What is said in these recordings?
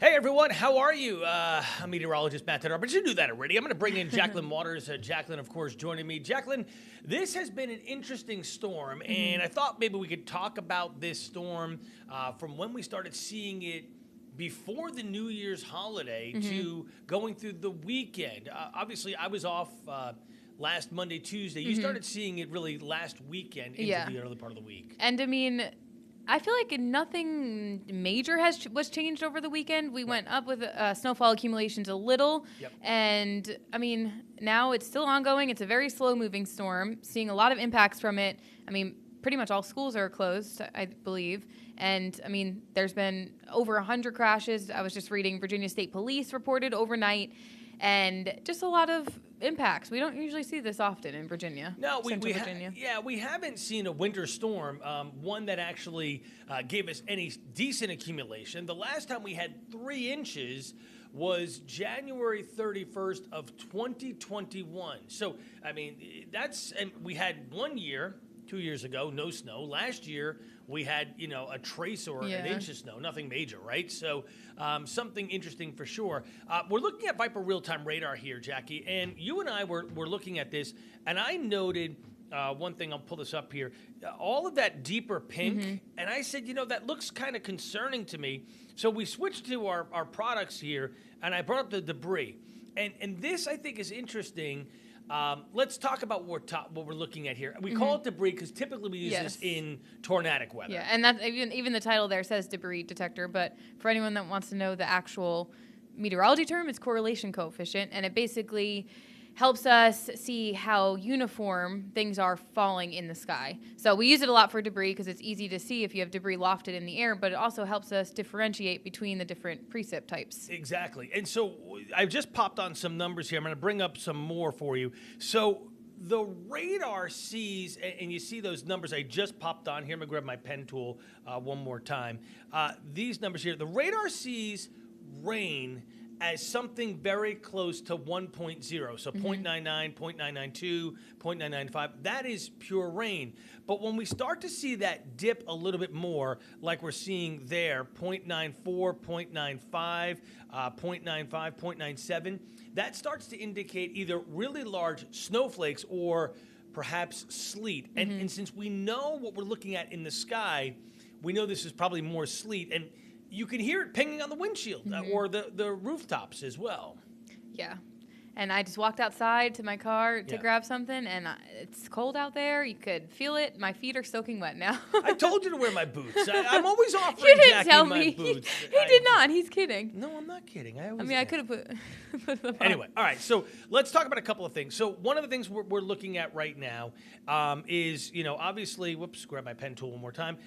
Hey everyone, how are you? I'm meteorologist Matt DiNardo, but you knew that already. I'm going to bring in Jacqueline Waters. Jacqueline, of course, joining me. Jacqueline, this has been an interesting storm, and I thought maybe we could talk about this storm from when we started seeing it before the New Year's holiday to going through the weekend. Obviously, I was off last Monday, Tuesday. You started seeing it really last weekend into the early part of the week. And I mean, I feel like nothing major was changed over the weekend. We went up with snowfall accumulations a little, and I mean, now it's still ongoing. It's a very slow-moving storm, seeing a lot of impacts from it. I mean, pretty much all schools are closed, I believe. And, I mean, there's been over 100 crashes. I was just reading Virginia State Police reported overnight, and just a lot of impacts. We don't usually see this often in Virginia. No, we haven't seen a winter storm, one that actually gave us any decent accumulation. The last time we had 3 inches was January 31st of 2021. So, I mean, and we had 1 year, 2 years ago, no snow. Last year, we had, a trace or an inch of snow, nothing major, right? So something interesting for sure. We're looking at Viper real-time radar here, Jackie, and you and I were looking at this, and I noted one thing. I'll pull this up here. All of that deeper pink, and I said, that looks kind of concerning to me. So we switched to our products here, and I brought up the debris. And this, I think, is interesting. Let's talk about what we're looking at here. We call it debris because typically we use this in tornadic weather. Yeah, and that's even the title there says debris detector. But for anyone that wants to know the actual meteorology term, it's correlation coefficient, and it basically helps us see how uniform things are falling in the sky. So we use it a lot for debris because it's easy to see if you have debris lofted in the air, but it also helps us differentiate between the different precip types. Exactly. And so I've just popped on some numbers here. I'm going to bring up some more for you. So the radar sees, and you see those numbers I just popped on here. I'm going to grab my pen tool one more time. These numbers here, the radar sees rain as something very close to 1.0, so 0.99, 0.992, 0.995. That is pure rain. But when we start to see that dip a little bit more, like we're seeing there, 0.94, 0.95, 0.95, 0.97, that starts to indicate either really large snowflakes or perhaps sleet. And since we know what we're looking at in the sky, we know this is probably more sleet. And you can hear it pinging on the windshield or the rooftops as well. Yeah. And I just walked outside to my car to grab something, and it's cold out there. You could feel it. My feet are soaking wet now. I told you to wear my boots. I'm always offering Jackie my boots. He did not. He's kidding. No, I'm not kidding. I could have put them on. Anyway, all right. So let's talk about a couple of things. So one of the things we're looking at right now is, obviously, grab my pen tool one more time,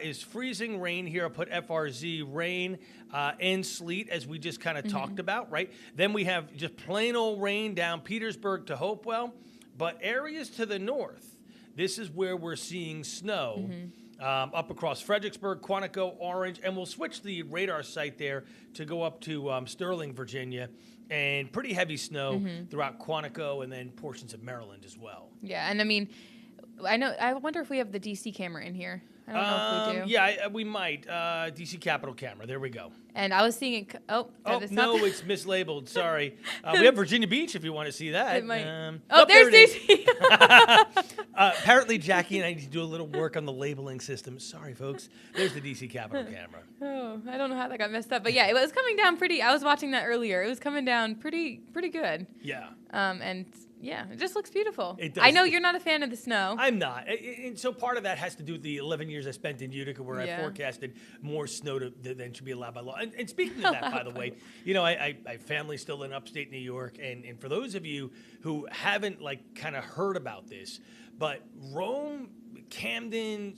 is freezing rain here. I'll put FRZ, rain and sleet, as we just kind of talked about, right? Then we have just plain old rain down Petersburg to Hopewell, but areas to the north, this is where we're seeing snow up across Fredericksburg, Quantico, Orange, and we'll switch the radar site there to go up to Sterling, Virginia, and pretty heavy snow throughout Quantico and then portions of Maryland as well. Yeah, and I mean, I wonder if we have the DC camera in here. I don't know if we do. Yeah, we might. DC Capitol camera. There we go. And I was seeing it. It's mislabeled. Sorry. We have Virginia Beach if you want to see that. It might. There's DC. Apparently, Jackie and I need to do a little work on the labeling system. Sorry, folks. There's the DC Capitol camera. Oh, I don't know how that got messed up. But yeah, it was coming down I was watching that earlier. It was coming down pretty good. Yeah. And yeah, it just looks beautiful. It does. I know you're not a fan of the snow. I'm not. And so part of that has to do with the 11 years I spent in Utica where I forecasted more snow than should be allowed by law. And speaking of that, by the way, I have family still in upstate New York. And for those of you who haven't kind of heard about this, but Rome, Camden,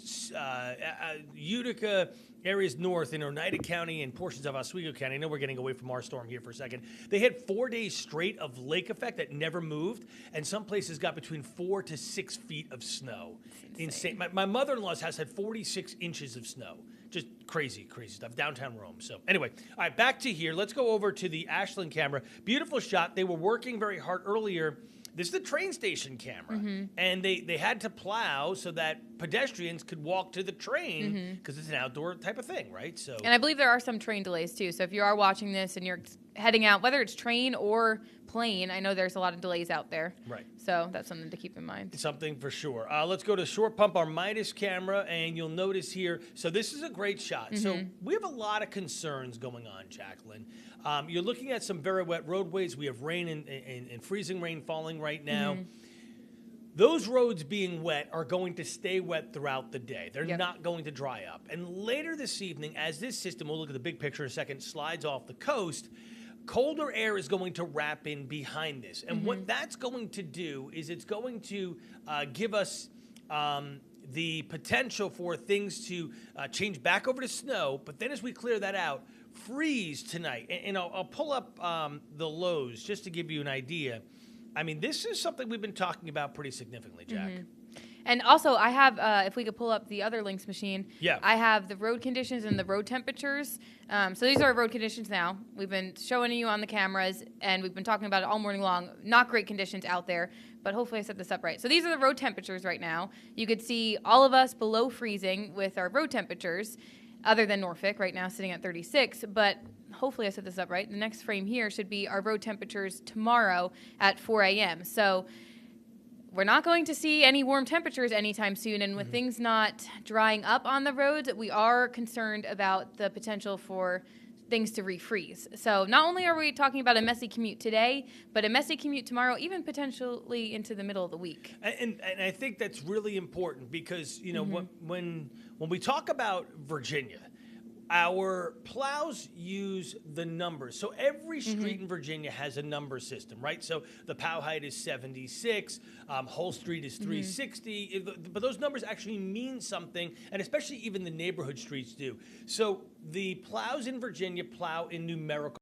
Utica, areas north in Oneida County and portions of Oswego County. I know we're getting away from our storm here for a second. They had 4 days straight of lake effect that never moved, and some places got between 4 to 6 feet of snow. Insane. My mother-in-law's house had 46 inches of snow. Just crazy stuff. Downtown Rome. So anyway, all right, back to here. Let's go over to the Ashland camera. Beautiful shot. They were working very hard earlier this is the train station camera, and they had to plow so that pedestrians could walk to the train because it's an outdoor type of thing, right? So, and I believe there are some train delays too. So if you are watching this and you're heading out, whether it's train or plane, I know there's a lot of delays out there. Right. So that's something to keep in mind. Something for sure. Let's go to Short Pump, our Midas camera, and you'll notice here. So this is a great shot. So we have a lot of concerns going on, Jacqueline. You're looking at some very wet roadways. We have rain and freezing rain falling right now. Those roads being wet are going to stay wet throughout the day. They're not going to dry up. And later this evening, as this system, we'll look at the big picture in a second, slides off the coast, colder air is going to wrap in behind this. And what that's going to do is it's going to give us the potential for things to change back over to snow. But then as we clear that out, freeze tonight. And I'll pull up the lows just to give you an idea. I mean, this is something we've been talking about pretty significantly, Jack. And also, I have, if we could pull up the other links machine, Yeah. I have the road conditions and the road temperatures. So these are road conditions now. We've been showing you on the cameras, and we've been talking about it all morning long. Not great conditions out there, but hopefully I set this up right. So these are the road temperatures right now. You could see all of us below freezing with our road temperatures, other than Norfolk right now sitting at 36, but hopefully I set this up right. The next frame here should be our road temperatures tomorrow at 4 a.m. So we're not going to see any warm temperatures anytime soon, and with things not drying up on the roads, we are concerned about the potential for things to refreeze. So not only are we talking about a messy commute today, but a messy commute tomorrow, even potentially into the middle of the week. And I think that's really important because, you know, when we talk about Virginia, our plows use the numbers. So every street in Virginia has a number system, right? So the plow height is 76, Hull Street is 360, but those numbers actually mean something, and especially even the neighborhood streets do. So the plows in Virginia plow in numerical.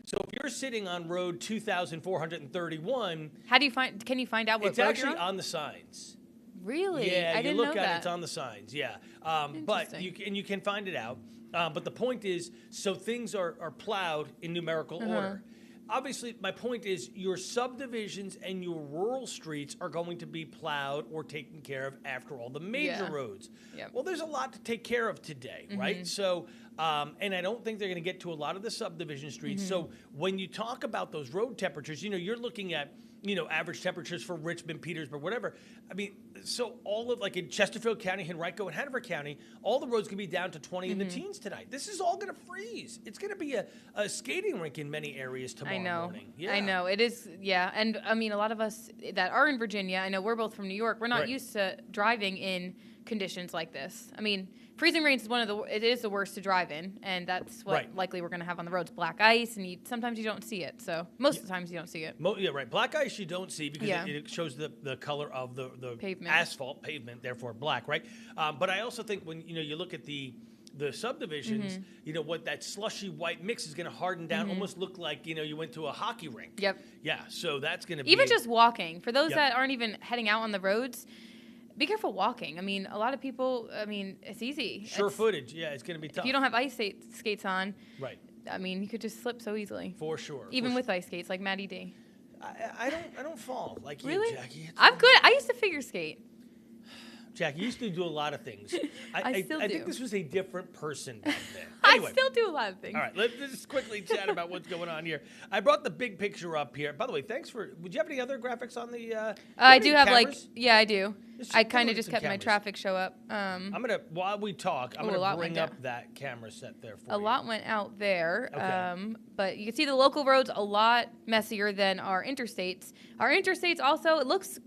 So if you're sitting on road 2,431, How do you find? Can you find out what it's road actually you're on? on the signs. Really? Yeah, I you didn't look know at that. it, it's on the signs, yeah. But you can find it out. But the point is, so things are plowed in numerical order. Obviously, my point is your subdivisions and your rural streets are going to be plowed or taken care of after all the major roads. Yep. Well, there's a lot to take care of today, right? So, and I don't think they're going to get to a lot of the subdivision streets. So when you talk about those road temperatures, you know, you're looking at, you know, average temperatures for Richmond, Petersburg, whatever. I mean, so all of, like in Chesterfield County, Henrico, and Hanover County, all the roads could be down to 20 in the teens tonight. This is all going to freeze. It's going to be a skating rink in many areas tomorrow morning. Yeah. I know. It is, yeah. And, I mean, a lot of us that are in Virginia, I know we're both from New York, we're not used to driving in conditions like this. I mean, freezing rain is it is the worst to drive in, and that's what likely we're going to have on the roads. Black ice, and sometimes you don't see it. So most of the times you don't see it. Yeah, right. Black ice you don't see because it shows the color of the Pavement. Asphalt pavement, therefore black, right? But I also think when you look at the subdivisions, you know, what that slushy white mix is going to harden down, almost look like, you know, you went to a hockey rink. Yep. Yeah, so that's going to be... Even just walking. For those that aren't even heading out on the roads, be careful walking. I mean, a lot of people, I mean, it's easy. Sure footage. Yeah, it's going to be tough. If you don't have ice skates on, right. I mean, you could just slip so easily. For sure. Even with ice skates, like Maddie D. I don't fall like really? you, Jackie. I'm good. I used to figure skate. Jackie, you used to do a lot of things. I still do. I think this was a different person back then. Anyway, I still do a lot of things. All right, let's just quickly chat about what's going on here. I brought the big picture up here. By the way, thanks for... Would you have any other graphics on the... I do have cameras? I do. Just I kind of just some kept cameras. my traffic show up. I'm going to, while we talk, I'm going to bring up that camera set there for you. A lot went out there. Okay. But you can see the local roads a lot messier than our interstates. Our interstates also, it looks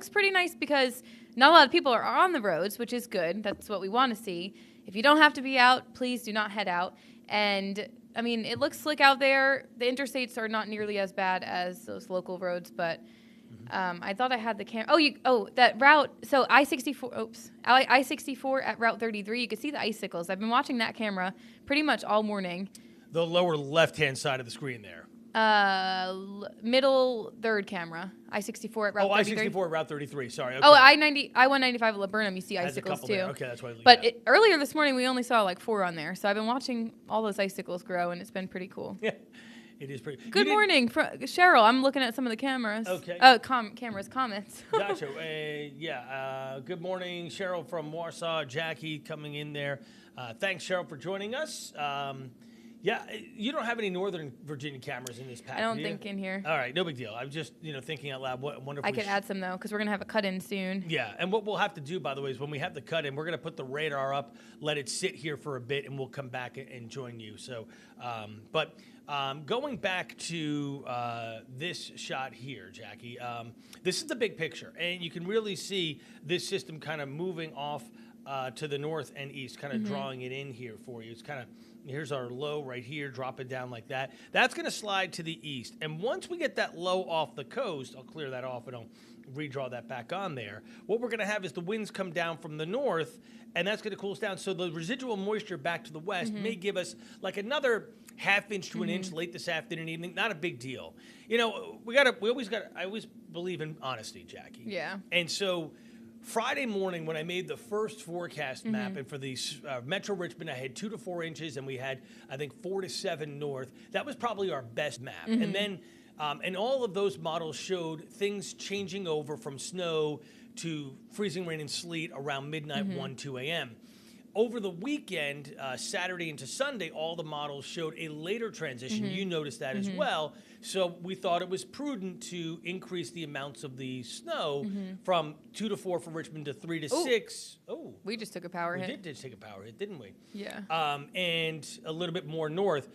pretty nice because not a lot of people are on the roads, which is good. That's what we want to see. If you don't have to be out, please do not head out. And, I mean, it looks slick out there. The interstates are not nearly as bad as those local roads, but I thought I had the camera. That route. So I-64 at Route 33, you can see the icicles. I've been watching that camera pretty much all morning. The lower left-hand side of the screen there. Middle third camera. I-64 at Route 33. I-64 at Route 33. Sorry. Okay. I-195 at Laburnum, you see Has icicles a couple too. there. Okay, that's why. But earlier this morning, we only saw like 4 on there. So I've been watching all those icicles grow, and it's been pretty cool. Yeah. It is pretty. Good morning, Cheryl. I'm looking at some of the cameras. Okay. Cameras, comments. Gotcha. Good morning, Cheryl from Warsaw. Jackie coming in there. Thanks, Cheryl, for joining us. You don't have any Northern Virginia cameras in this pack. I don't think in here. All right, no big deal. I'm just thinking out loud. Wonder if I could add some though, because we're gonna have a cut in soon. Yeah, and what we'll have to do, by the way, is when we have the cut in, we're gonna put the radar up, let it sit here for a bit, and we'll come back and join you. So, going back to this shot here, Jackie, this is the big picture, and you can really see this system kind of moving off to the north and east, kind of drawing it in here for you. It's kind of, here's our low right here, drop it down like that. That's going to slide to the east. And once we get that low off the coast, I'll clear that off and I'll redraw that back on there. What we're going to have is the winds come down from the north, and that's going to cool us down. So the residual moisture back to the west may give us like another half inch to an inch late this afternoon, evening. Not a big deal. I always believe in honesty, Jackie. Yeah. And so Friday morning, when I made the first forecast map, and for the Metro Richmond, I had 2 to 4 inches, and we had, I think, 4 to 7 north. That was probably our best map. And then, and all of those models showed things changing over from snow to freezing rain and sleet around midnight, 1, 2 a.m. Over the weekend, Saturday into Sunday, all the models showed a later transition. You noticed that as well. So we thought it was prudent to increase the amounts of the snow from 2 to 4 for Richmond to 3 to 6. Oh, we just took a power hit. We did just take a power hit, didn't we? Yeah. And a little bit more north.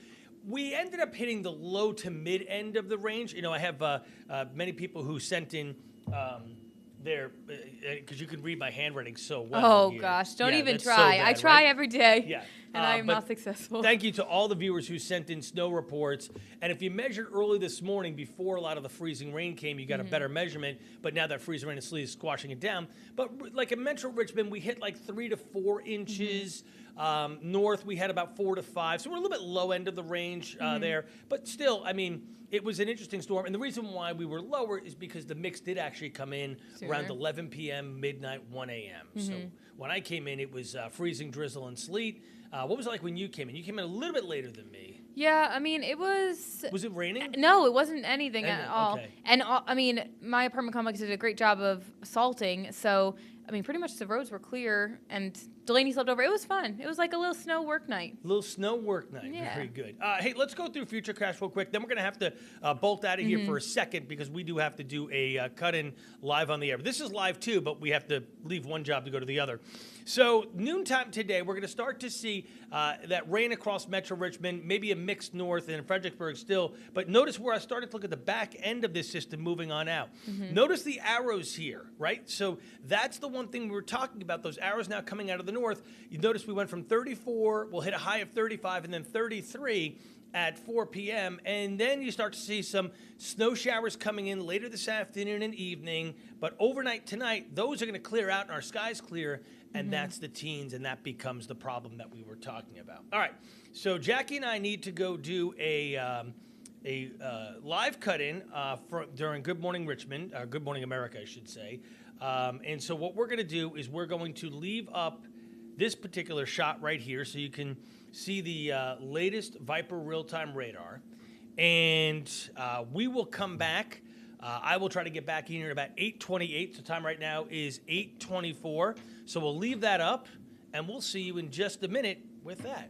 We ended up hitting the low to mid end of the range. I have many people who sent in there, because you can read my handwriting so well. Oh here. gosh, don't even so try. bad, I try right? every day. Yeah. And I am not successful. Thank you to all the viewers who sent in snow reports. And if you measured early this morning before a lot of the freezing rain came, you got a better measurement. But now that freezing rain and sleet is squashing it down. But like in Metro Richmond, we hit like 3 to 4 inches. North, we had about 4 to 5. So we're a little bit low end of the range there. But still, I mean, it was an interesting storm. And the reason why we were lower is because the mix did actually come in around 11 p.m., midnight, 1 a.m. So when I came in, it was freezing drizzle and sleet. What was it like when you came in? You came in a little bit later than me. Yeah, I mean, it was... Was it raining? No, it wasn't anything at all. Okay. And, I mean, my apartment complex did a great job of salting, so... I mean, pretty much the roads were clear, and Delaney slept over. It was fun. It was like a little snow work night. Little snow work night. Yeah. Very good. Hey, let's go through Future Crash real quick. Then we're going to have to bolt out of here for a second, because we do have to do a cut-in live on the air. This is live, too, but we have to leave one job to go to the other. So noontime today, we're going to start to see that rain across Metro Richmond, maybe a mixed north and Fredericksburg still. But notice where I started to look at the back end of this system moving on out. Notice the arrows here, right? So that's the one thing we were talking about, those arrows now coming out of the north. You notice we went from 34, we'll hit a high of 35, and then 33 at 4 p.m. And then you start to see some snow showers coming in later this afternoon and evening. But overnight tonight, those are going to clear out and our sky's clear. And that's the teens, and that becomes the problem that we were talking about. All right, so Jackie and I need to go do a live cut-in during Good Morning Richmond, Good Morning America, I should say. And so what we're going to do is we're going to leave up this particular shot right here so you can see the latest Viper real-time radar. And we will come back. I will try to get back in here at about 8:28. So time right now is 8:24. So we'll leave that up, and we'll see you in just a minute with that.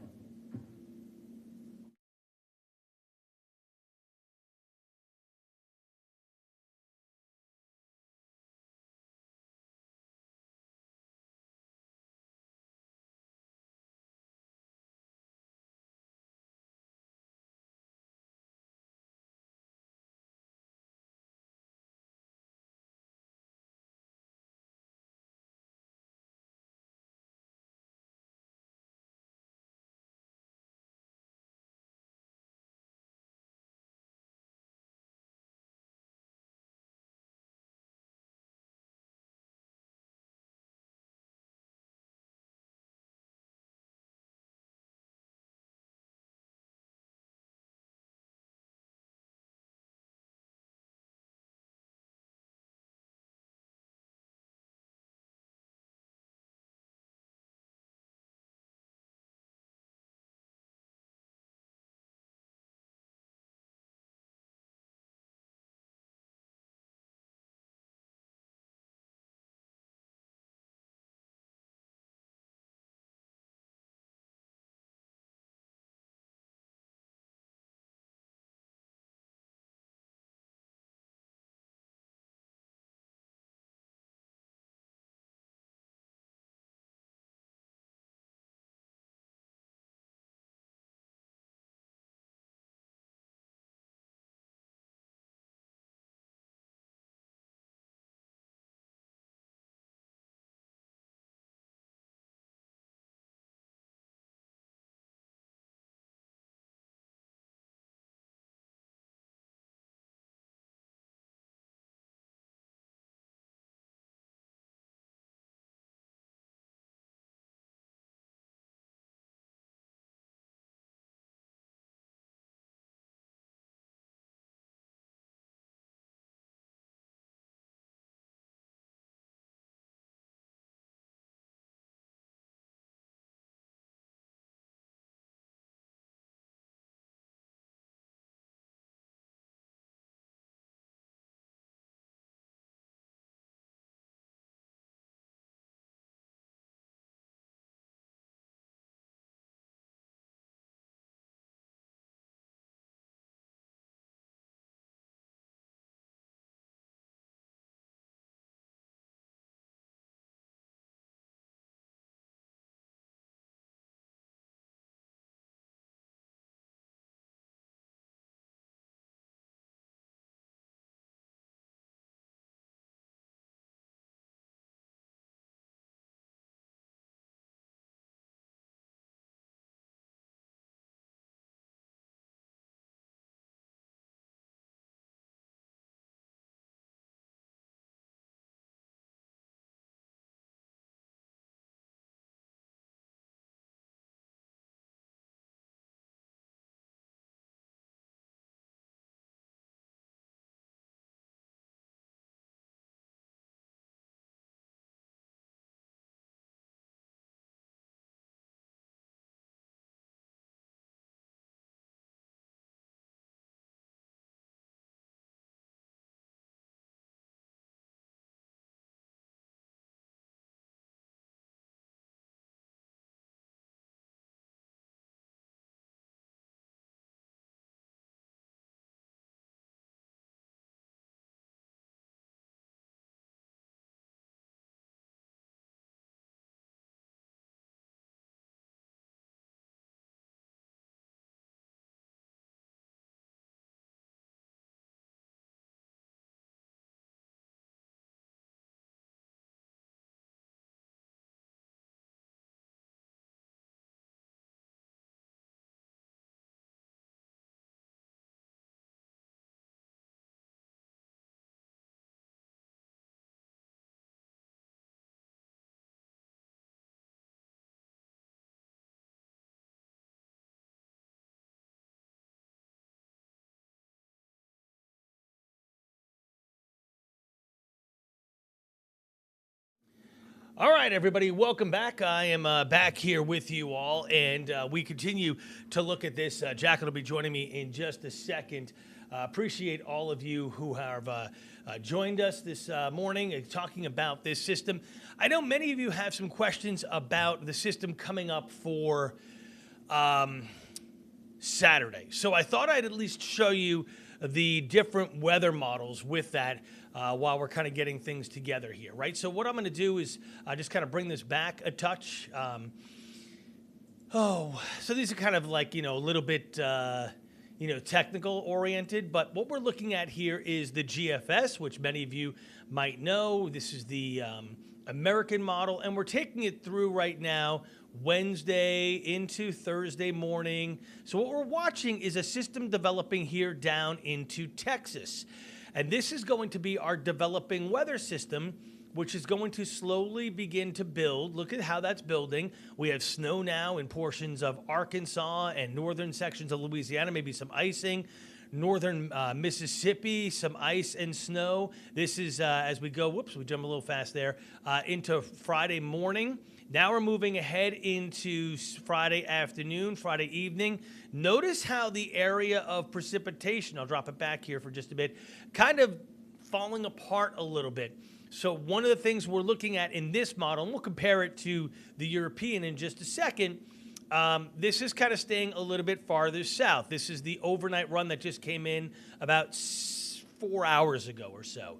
All right, everybody, welcome back. I am back here with you all, and we continue to look at this. Jacqueline will be joining me in just a second. Appreciate all of you who have joined us this morning talking about this system. I know many of you have some questions about the system coming up for Saturday. So I thought I'd at least show you the different weather models with that while we're kind of getting things together here, right? So what I'm going to do is just kind of bring this back a touch. So these are kind of like, a little bit, technical oriented, but what we're looking at here is the GFS, which many of you might know. This is the American model, and we're taking it through right now Wednesday into Thursday morning. So what we're watching is a system developing here down into Texas. And this is going to be our developing weather system, which is going to slowly begin to build. Look at how that's building. We have snow now in portions of Arkansas and northern sections of Louisiana, maybe some icing. Northern Mississippi, some ice and snow. This is as we go, whoops, we jumped a little fast there, into Friday morning. Now we're moving ahead into Friday afternoon, Friday evening. Notice how the area of precipitation, I'll drop it back here for just a bit, kind of falling apart a little bit. So one of the things we're looking at in this model, and we'll compare it to the European in just a second, this is kind of staying a little bit farther south. This is the overnight run that just came in about 4 hours ago or so.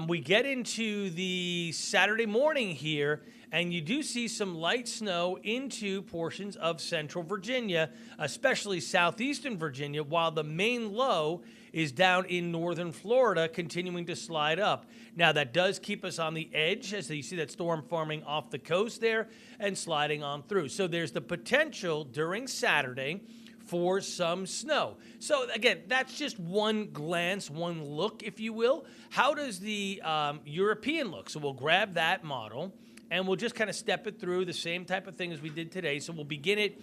We get into the Saturday morning here, and you do see some light snow into portions of central Virginia, especially southeastern Virginia, while the main low is down in northern Florida, continuing to slide up. Now, that does keep us on the edge, as you see that storm forming off the coast there and sliding on through. So there's the potential during Saturday for some snow. So again, that's just one glance, one look, if you will. How does the European look? So we'll grab that model and we'll just kind of step it through the same type of thing as we did today. So we'll begin it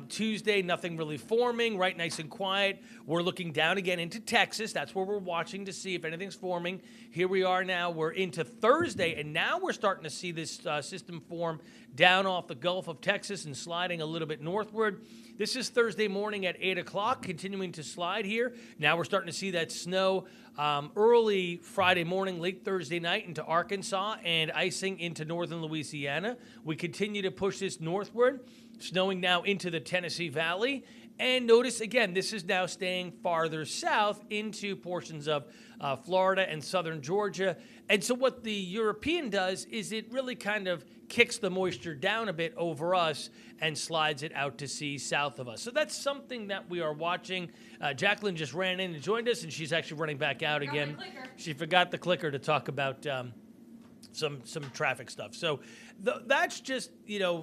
Tuesday, nothing really forming, right, nice and quiet. We're looking down again into Texas. That's where we're watching to see if anything's forming. Here we are now. We're into Thursday, and now we're starting to see this system form down off the Gulf of Texas and sliding a little bit northward. This is Thursday morning at 8 o'clock, continuing to slide here. Now we're starting to see that snow early Friday morning, late Thursday night into Arkansas and icing into northern Louisiana. We continue to push this northward, snowing now into the Tennessee Valley. And notice, again, this is now staying farther south into portions of Florida and southern Georgia. And so what the European does is it really kind of kicks the moisture down a bit over us and slides it out to sea south of us. So that's something that we are watching. Jacqueline just ran in and joined us, and she's actually running back out again. She forgot the clicker to talk about some traffic stuff. So that's just,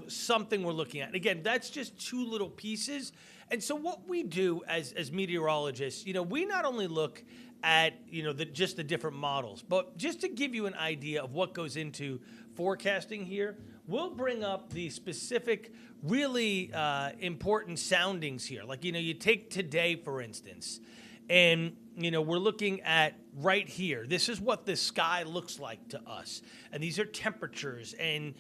something we're looking at. Again, that's just two little pieces. And so what we do as meteorologists, we not only look at, just the different models, but just to give you an idea of what goes into forecasting here, we'll bring up the specific, really important soundings here. Like, you take today, for instance, and, we're looking at right here. This is what the sky looks like to us. And these are temperatures and,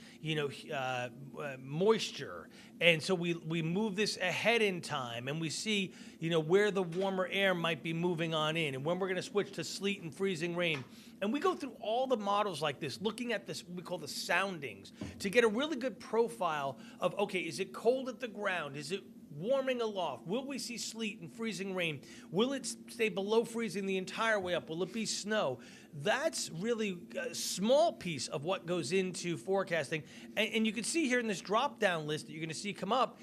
moisture. And so we move this ahead in time, and we see, where the warmer air might be moving on in and when we're going to switch to sleet and freezing rain. And we go through all the models like this, looking at this, we call the soundings, to get a really good profile of, okay, is it cold at the ground? Is it warming aloft? Will we see sleet and freezing rain? Will it stay below freezing the entire way up? Will it be snow? That's really a small piece of what goes into forecasting. And you can see here in this drop-down list that you're going to see come up,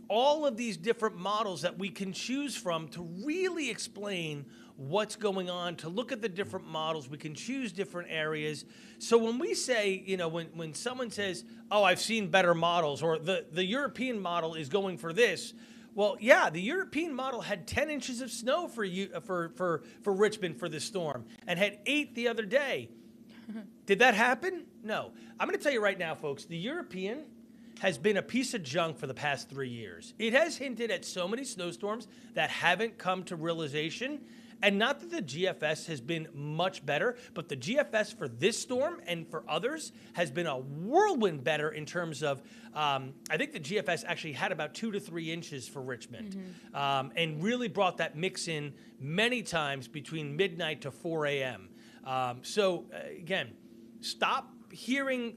all of these different models that we can choose from to really explain what's going on, to look at the different models. We can choose different areas. So when we say, when someone says, oh, I've seen better models, or the European model is going for this, well, yeah, the European model had 10 inches of snow for Richmond for this storm and had 8 the other day. Did that happen? No. I'm going to tell you right now, folks, the European has been a piece of junk for the past 3 years. It has hinted at so many snowstorms that haven't come to realization. And not that the GFS has been much better, but the GFS for this storm and for others has been a whirlwind better in terms of, I think the GFS actually had about 2 to 3 inches for Richmond, and really brought that mix in many times between midnight to 4 a.m. Again, stop hearing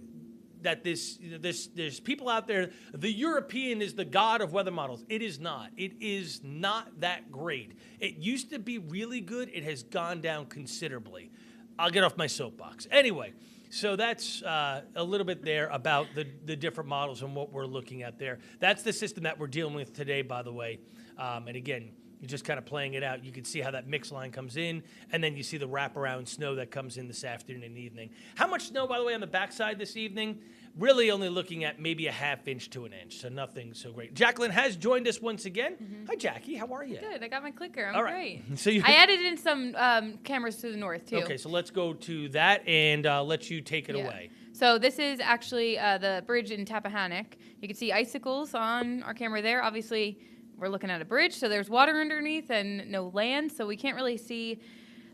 that there's people out there. The European is the god of weather models. It is not. It is not that great. It used to be really good. It has gone down considerably. I'll get off my soapbox. Anyway, so that's a little bit there about the different models and what we're looking at there. That's the system that we're dealing with today, by the way. And again, you're just kind of playing it out. You can see how that mix line comes in, and then you see the wraparound snow that comes in this afternoon and evening. How much snow, by the way, on the backside this evening? Really only looking at maybe a ½ inch to an inch, so nothing so great. Jacqueline has joined us once again. Hi, Jackie. How are you? Good. I got my clicker. I'm All right. great. So I added in some cameras to the north, too. Okay, so let's go to that and let you take it away. So this is actually the bridge in Tappahannock. You can see icicles on our camera there. Obviously, we're looking at a bridge, so there's water underneath and no land, so we can't really see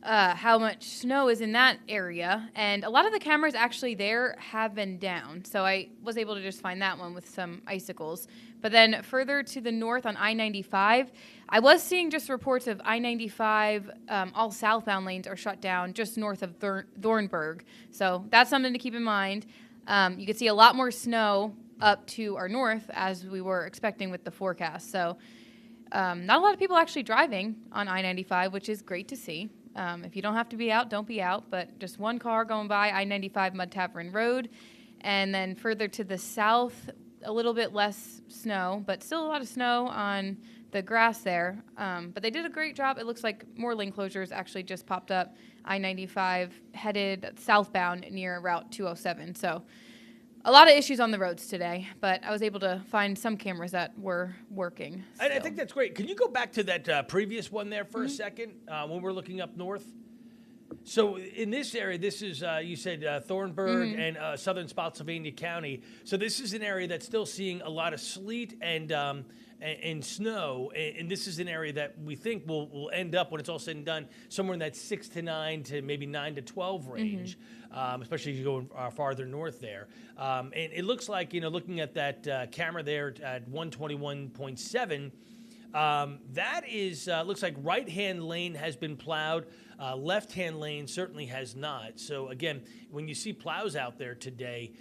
how much snow is in that area. And a lot of the cameras actually there have been down, so I was able to just find that one with some icicles. But then further to the north on I-95, I was seeing just reports of I-95, all southbound lanes are shut down just north of Thornburg. So that's something to keep in mind. You can see a lot more snow up to our north as we were expecting with the forecast. So not a lot of people actually driving on I-95, which is great to see. If you don't have to be out, don't be out. But just one car going by I-95 Mud Tavern Road. And then further to the south, a little bit less snow, but still a lot of snow on the grass there. But they did a great job. It looks like more lane closures actually just popped up. I-95 headed southbound near Route 207. So a lot of issues on the roads today, but I was able to find some cameras that were working. I think that's great. Can you go back to that previous one there for a second when we're looking up north? So in this area, this is, you said Thornburg and southern Spotsylvania County. So this is an area that's still seeing a lot of sleet and snow. And this is an area that we think will end up, when it's all said and done, somewhere in that 6 to 9 to maybe 9 to 12 range, especially as you go farther north there. And it looks like, looking at that camera there at 121.7, that is, looks like right-hand lane has been plowed. Left-hand lane certainly has not. So, again, when you see plows out there today,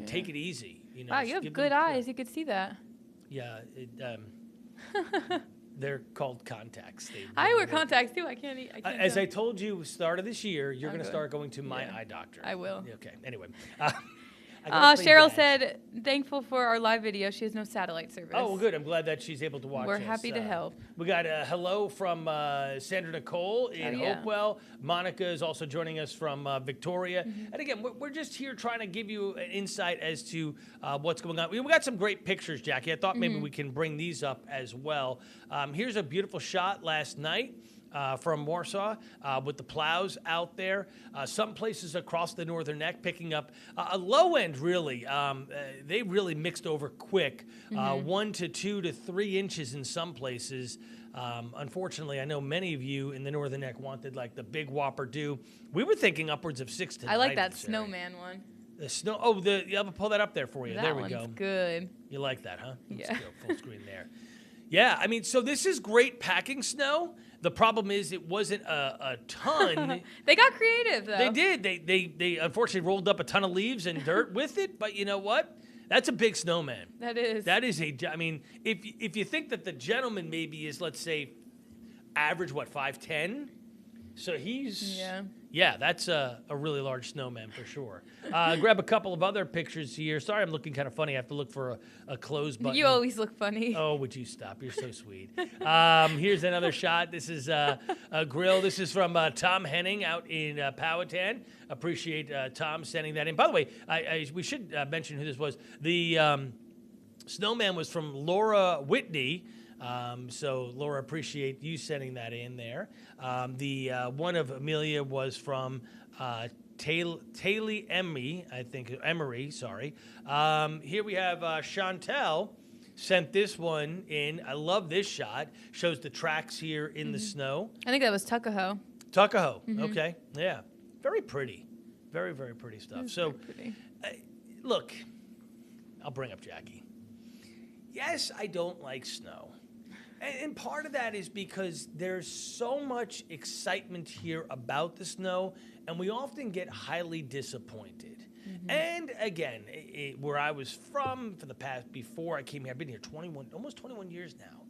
take it easy. Wow, you have good eyes. You could see that. Yeah. They're called contacts. I wear contacts, too. I can't as I told you, start of this year, you're going to start going to my eye doctor. I will. Okay. Anyway. Cheryl said, thankful for our live video. She has no satellite service. Oh, well, good. I'm glad that she's able to watch We're us. happy to help. We got a hello from Sandra Nicole in Hopewell. Monica is also joining us from Victoria. And again, we're just here trying to give you an insight as to what's going on. We got some great pictures, Jackie. I thought maybe we can bring these up as well. Here's a beautiful shot last night. From Warsaw with the plows out there. Some places across the northern neck picking up a low end, really. They really mixed over quick. 1 to 2 to 3 inches in some places. Unfortunately, I know many of you in the northern neck wanted like the big whopper dew. We were thinking upwards of 6 to 9. I like that snowman one. The snow. Oh, I'll pull that up there for you. That there we go. one's good. You like that, huh? Yeah. Let's go full screen there. Yeah, I mean, so this is great packing snow. The problem is it wasn't a ton. They got creative, though. They did. They unfortunately rolled up a ton of leaves and dirt with it. But you know what? That's a big snowman. That is. That is I mean, if you think that the gentleman maybe is, let's say, average, 5'10"? So he's... Yeah, that's a really large snowman for sure. Grab a couple of other pictures here. Sorry, I'm looking kind of funny. I have to look for a close button. You always look funny. Oh, would you stop? You're so sweet. Here's another shot. This is a grill. This is from Tom Henning out in Powhatan. Appreciate Tom sending that in. By the way, we should mention who this was. The snowman was from Laura Whitney. So, Laura, appreciate you sending that in there. The one of Amelia was from Emery, sorry. Here we have Chantel sent this one in. I love this shot. Shows the tracks here in the snow. I think that was Tuckahoe. Tuckahoe. Okay. Yeah. Very pretty. Very, very pretty stuff. So, Pretty. look, I'll bring up Jackie. Yes, I don't like snow. And part of that is because there's so much excitement here about the snow, and we often get highly disappointed. And again, where I was from for the past, before I came here, I've been here almost 21 years now.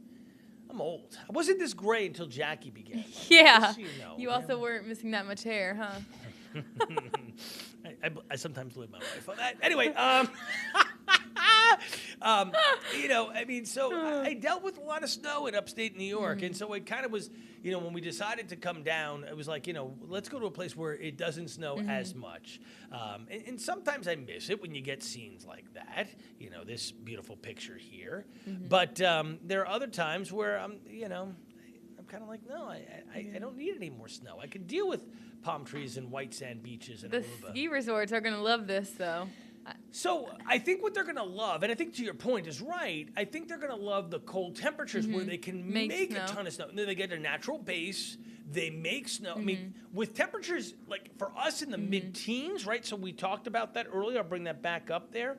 I'm old. I wasn't this gray until Jackie began. Yeah. Just so You also weren't missing that much hair, huh? I sometimes blame my wife on that. Anyway, I dealt with a lot of snow in upstate New York, and so it kind of was, when we decided to come down, it was like, let's go to a place where it doesn't snow as much. And sometimes I miss it when you get scenes like that, this beautiful picture here. But there are other times where I'm kind of like, no, I don't need any more snow. I can deal with palm trees and white sand beaches and The Aruba. ski resorts are going to love this, though. So I think what they're going to love, and I think to your point is right, I think they're going to love the cold temperatures where they can make a ton of snow. And then they get a natural base. They make snow. I mean, with temperatures, like for us in the mid-teens, right? So we talked about that earlier. I'll bring that back up there.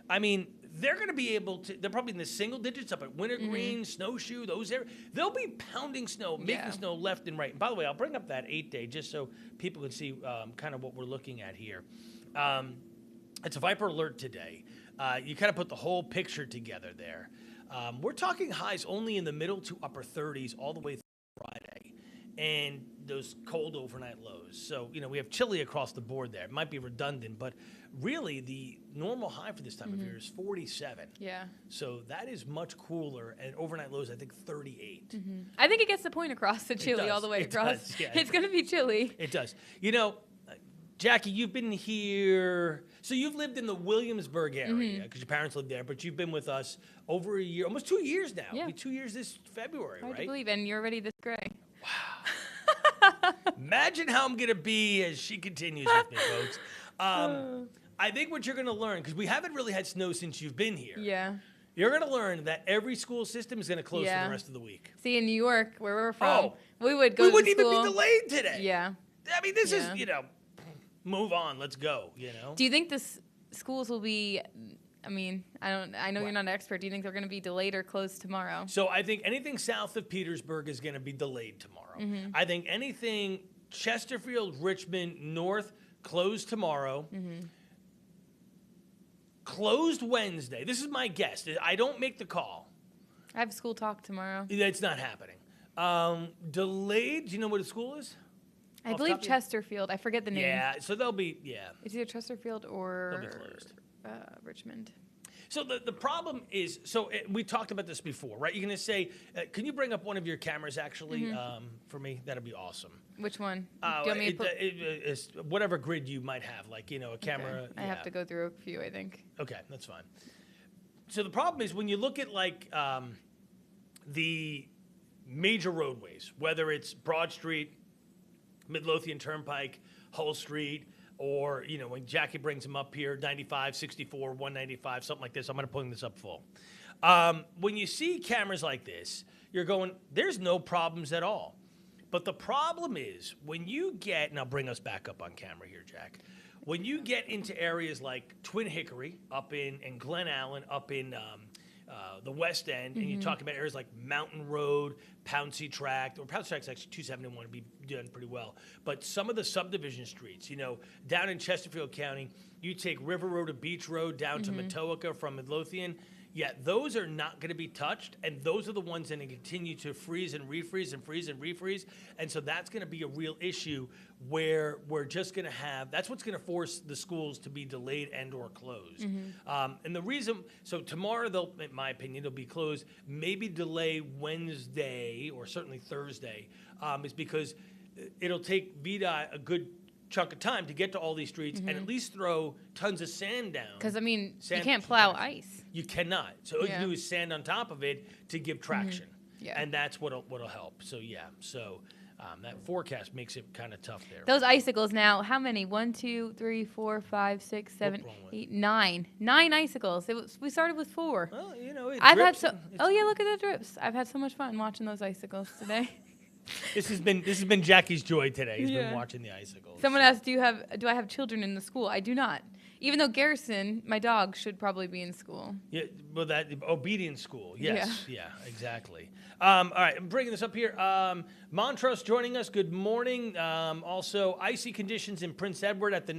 I mean, they're going to be able to, they're probably in the single digits up at Wintergreen, Snowshoe, those areas. They'll be pounding snow, making snow left and right. And by the way, I'll bring up that 8-day just so people can see kind of what we're looking at here. It's a Viper alert today. You kind of put the whole picture together there. We're talking highs only in the middle to upper 30s all the way through Friday. And those cold overnight lows. So, we have chilly across the board there. It might be redundant, but really the normal high for this time of year is 47. Yeah. So that is much cooler. And overnight lows, I think 38. I think it gets the point across the chilly all the way across. Does, yeah. It's going to be chilly. It does. Jackie, you've been here. So you've lived in the Williamsburg area because your parents lived there, but you've been with us over a year, almost 2 years now. Yeah. It'll be 2 years this February, Hard right? to believe, and you're already this gray. Imagine how I'm going to be as she continues with me, folks. I think what you're going to learn, because we haven't really had snow since you've been here. Yeah. You're going to learn that every school system is going to close for the rest of the week. See, in New York, where we're from, we would go we to wouldn't school. even be delayed today. Yeah. I mean, this is, move on, let's go, Do you think schools will be, I know you're not an expert. Do you think they're going to be delayed or closed tomorrow? So I think anything south of Petersburg is going to be delayed tomorrow. I think anything Chesterfield, Richmond, North, closed tomorrow. Closed Wednesday. This is my guess. I don't make the call. I have school talk tomorrow. It's not happening. Delayed. Do you know what the school is? I believe Chesterfield. I forget the name. Yeah, so they'll be, It's either Chesterfield or they'll be closed. Richmond. So the problem is, we talked about this before, right? You're going to say, can you bring up one of your cameras, actually, for me? That'd be awesome. Which one? Do you want me to it's whatever grid you might have, like, a camera. Okay. I have to go through a few, I think. Okay, that's fine. So the problem is when you look at, like, the major roadways, whether it's Broad Street, Midlothian Turnpike, Hull Street, or, when Jackie brings them up here, 95, 64, 195, something like this. I'm going to put this up full. When you see cameras like this, you're going, there's no problems at all. But the problem is when you get, and I'll bring us back up on camera here, Jack. When you get into areas like Twin Hickory up in Glen Allen, up in the West End, and you talk about areas like Mountain Road, Pouncey Tract, or Pouncey Tract's actually 271 to be done pretty well. But some of the subdivision streets, down in Chesterfield County, you take River Road to Beach Road down to Matoaka from Midlothian. Yeah, those are not going to be touched, and those are the ones that continue to freeze and refreeze and freeze and refreeze. And so that's going to be a real issue where we're just going to have, that's what's going to force the schools to be delayed and or closed. And the reason, so tomorrow, in my opinion, they'll be closed, maybe delay Wednesday or certainly Thursday, is because it'll take VDOT a good chunk of time to get to all these streets and at least throw tons of sand down. Because, you can't plow ice. You cannot. So all you do is sand on top of it to give traction. Yeah. And that's what'll help. So, That forecast makes it kind of tough there. Those icicles now, how many? 1, 2, 3, 4, 5, 6, 7, 8, 9. 9 icicles. We started with 4. Well, it I've had drips so. and Oh yeah, look at the drips. I've had so much fun watching those icicles today. This has been Jackie's joy today. He's been Yeah. watching the icicles. Someone asked, do I have children in the school? I do not. Even though Garrison, my dog, should probably be in school. Yeah, well, that obedience school. Yes, yeah, exactly. All right, I'm bringing this up here. Montrose joining us. Good morning. Also, icy conditions in Prince Edward at the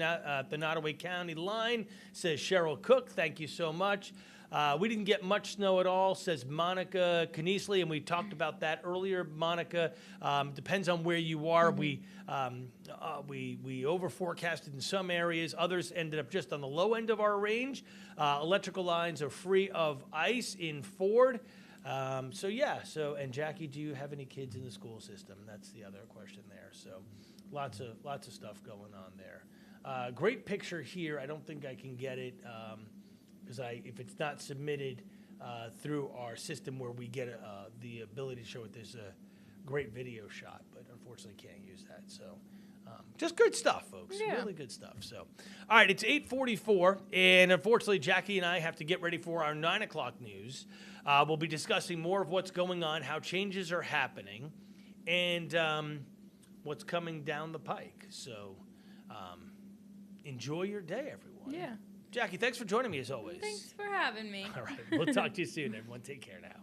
Nottoway County line, says Cheryl Cook. Thank you so much. We didn't get much snow at all, says Monica Kniesley, and we talked about that earlier. Monica, depends on where you are. Mm-hmm. We over forecasted in some areas. Others ended up just on the low end of our range. Electrical lines are free of ice in Ford. And Jackie, do you have any kids in the school system? That's the other question there. So lots of stuff going on there. Great picture here. I don't think I can get it. Because if it's not submitted through our system where we get the ability to show it, there's a great video shot, but unfortunately can't use that. So just good stuff, folks. Yeah. Really good stuff. So, all right, it's 8:44, and unfortunately Jackie and I have to get ready for our 9 o'clock news. We'll be discussing more of what's going on, how changes are happening, and what's coming down the pike. So enjoy your day, everyone. Yeah. Jackie, thanks for joining me as always. Thanks for having me. All right. We'll talk to you soon, everyone. Take care now.